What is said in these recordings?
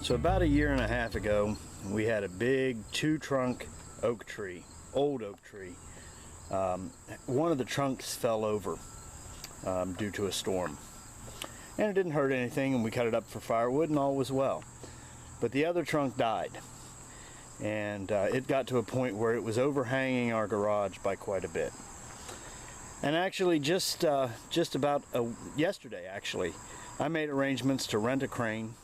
So about a year and a half ago, we had a big 2-trunk oak tree, old oak tree. One of the trunks fell over due to a storm. And it didn't hurt anything, and we cut it up for firewood and all was well. But the other trunk died. And it got to a point where it was overhanging our garage by quite a bit. And actually just about yesterday actually, I made arrangements to rent a crane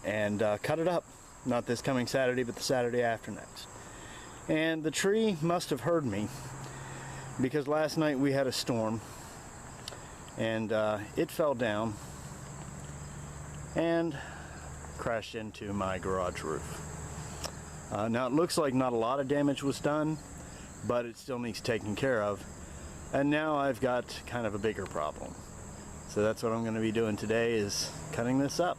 and cut it up. Not this coming Saturday, but the Saturday after next. And the tree must have heard me, because last night we had a storm and it fell down and crashed into my garage roof. Now it looks like not a lot of damage was done, but it still needs taken care of. And now I've got kind of a bigger problem. So that's what I'm going to be doing today, is cutting this up.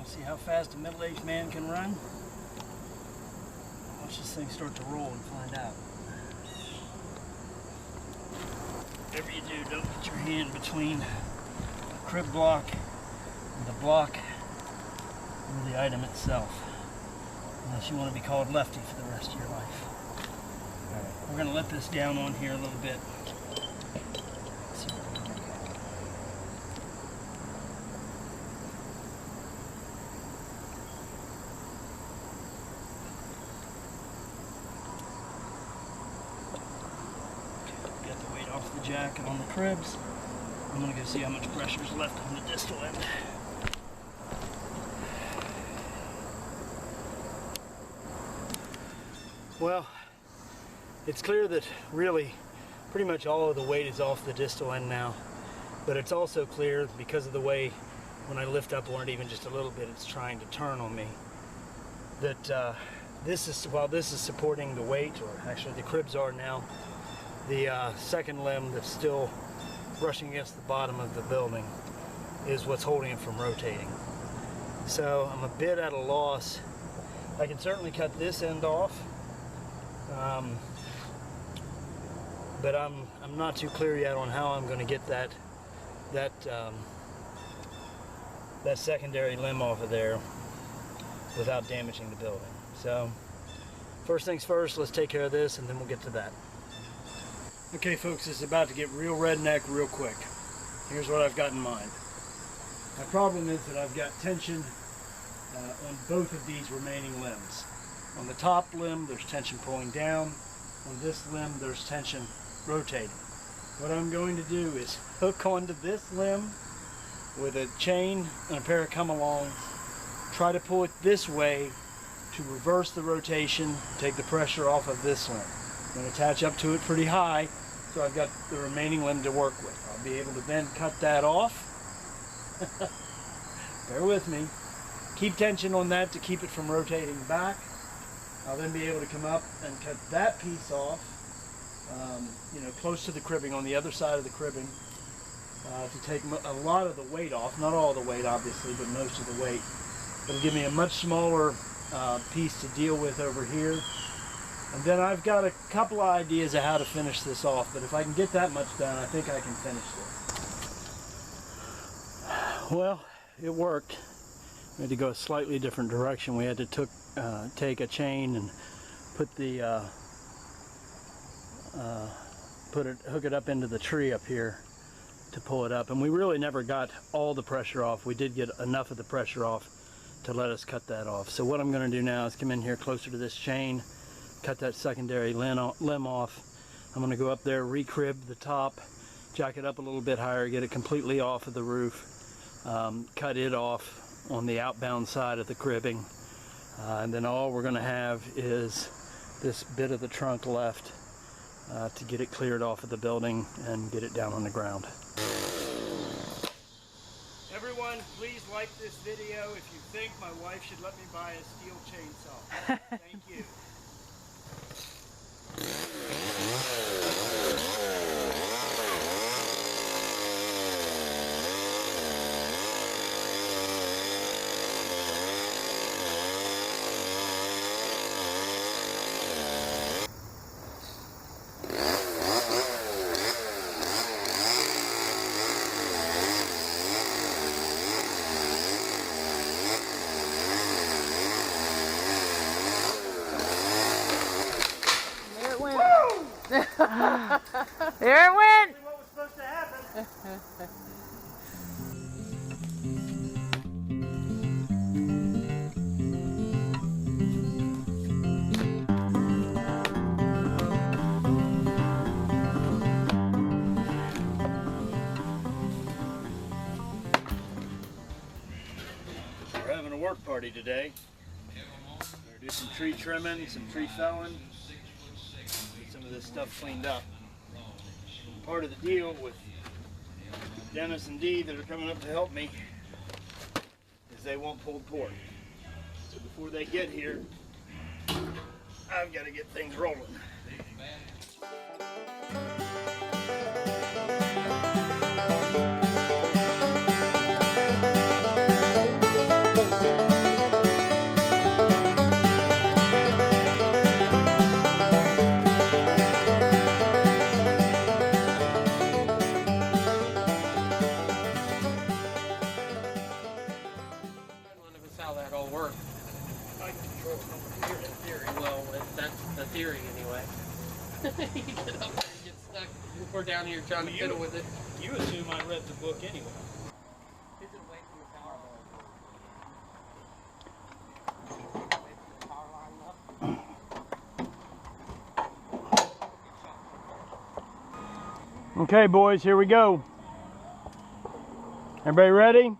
See how fast a middle-aged man can run? Watch this thing start to roll and find out. Whatever you do, don't put your hand between the crib block and the block or the item itself, unless you want to be called lefty for the rest of your life. All right, we're going to let this down on here a little bit. Off the jack and on the cribs. I'm going to go see how much pressure is left on the distal end. Well, it's clear that really pretty much all of the weight is off the distal end now, but it's also clear because of the way when I lift up on it even just a little bit, it's trying to turn on me, that while this is supporting the weight, or actually the cribs are now, the second limb that's still brushing against the bottom of the building is what's holding it from rotating. So I'm a bit at a loss. I can certainly cut this end off, but I'm not too clear yet on how I'm going to get that secondary limb off of there without damaging the building. So first things first, let's take care of this and then we'll get to that. Okay folks, it's about to get real redneck real quick. Here's what I've got in mind. My problem is that I've got tension on both of these remaining limbs. On the top limb there's tension pulling down. On this limb there's tension rotating. What I'm going to do is hook onto this limb with a chain and a pair of come-alongs, try to pull it this way to reverse the rotation, take the pressure off of this limb. I'm going to attach up to it pretty high, so I've got the remaining limb to work with. I'll be able to then cut that off. Bear with me. Keep tension on that to keep it from rotating back. I'll then be able to come up and cut that piece off, close to the cribbing, on the other side of the cribbing, to take a lot of the weight off. Not all the weight, obviously, but most of the weight. It'll give me a much smaller piece to deal with over here. And then I've got a couple of ideas of how to finish this off, but if I can get that much done, I think I can finish this. Well, it worked. We had to go a slightly different direction. We had to take a chain and put the hook it up into the tree up here to pull it up. And we really never got all the pressure off. We did get enough of the pressure off to let us cut that off. So what I'm going to do now is come in here closer to this chain, cut that secondary limb off. I'm going to go up there, recrib the top, jack it up a little bit higher, get it completely off of the roof, cut it off on the outbound side of the cribbing, and then all we're going to have is this bit of the trunk left to get it cleared off of the building and get it down on the ground. Everyone, please like this video if you think my wife should let me buy a steel chainsaw. Thank you. There it went! What was supposed to happen? We're having a work party today. We're gonna do some tree trimming, some tree felling, get some of this stuff cleaned up. Part of the deal with Dennis and Dee that are coming up to help me is they want pulled pork. So before they get here, I've got to get things rolling. How that all works. I control it over here. In theory, well, that's the theory anyway. You get up there and get stuck. We're down here trying to fiddle with it. You assume I read the book anyway. Is it away from the power line? Okay, boys, here we go. Everybody ready?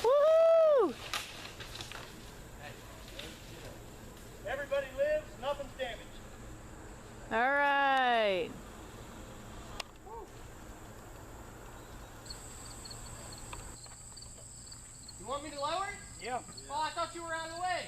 Woohoo! Everybody lives, nothing's damaged. All right. You want me to lower it? Yeah. Oh, I thought you were out of the way.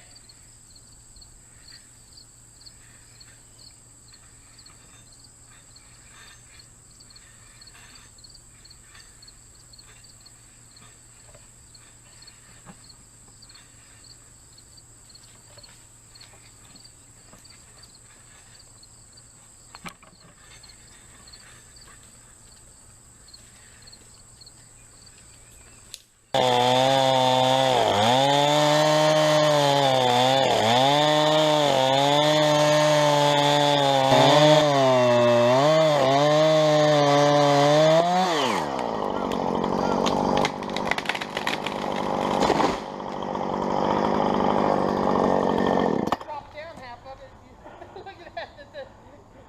Drop down half of it. Look at that.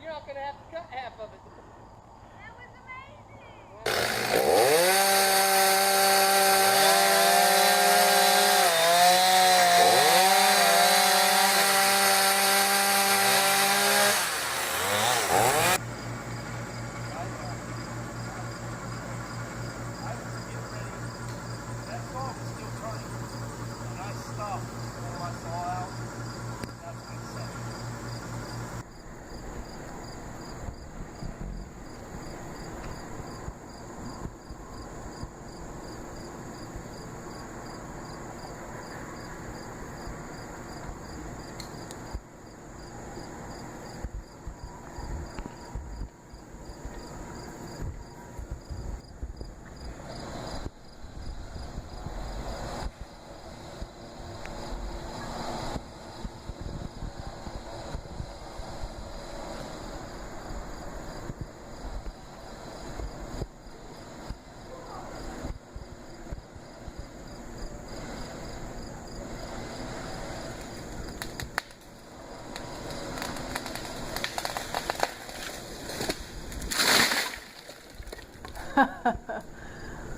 You're not going to have to cut half of it. That was That saw was still turning. And I stopped before I saw out. That's what it said.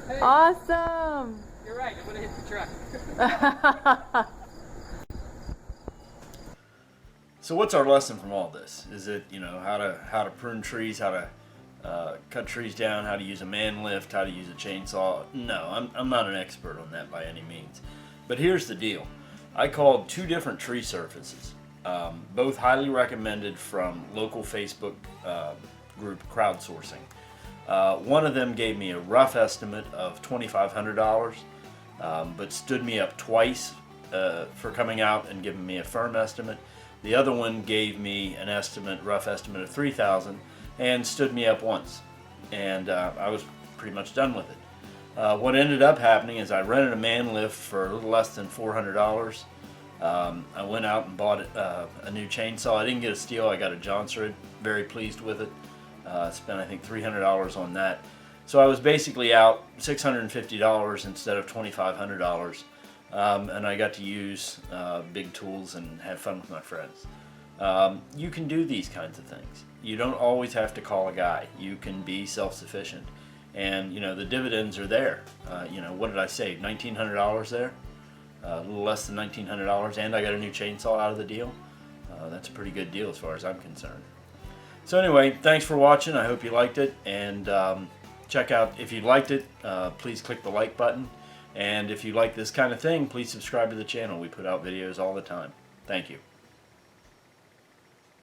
Hey, awesome. you're right. I'm going to hit the truck. So what's our lesson from all this? Is it, how to prune trees, how to cut trees down, how to use a man lift, how to use a chainsaw? No, I'm not an expert on that by any means. But here's the deal. I called 2 different tree surfaces both highly recommended from local Facebook group crowdsourcing. One of them gave me a rough estimate of $2,500, but stood me up twice for coming out and giving me a firm estimate. The other one gave me an estimate, rough estimate of $3,000, and stood me up once, and I was pretty much done with it. What ended up happening is I rented a man lift for a little less than $400. I went out and bought a new chainsaw. I didn't get a Steel, I got a Johnson. Very pleased with it. Spent I think $300 on that. So I was basically out $650 instead of $2,500. And I got to use big tools and have fun with my friends. You can do these kinds of things. You don't always have to call a guy. You can be self-sufficient. And you know, the dividends are there. You know, what did I say, $1,900 there? A little less than $1,900, and I got a new chainsaw out of the deal. That's a pretty good deal as far as I'm concerned. So anyway, thanks for watching. I hope you liked it, and check out, if you liked it, please click the like button. And if you like this kind of thing, please subscribe to the channel. We put out videos all the time. Thank you.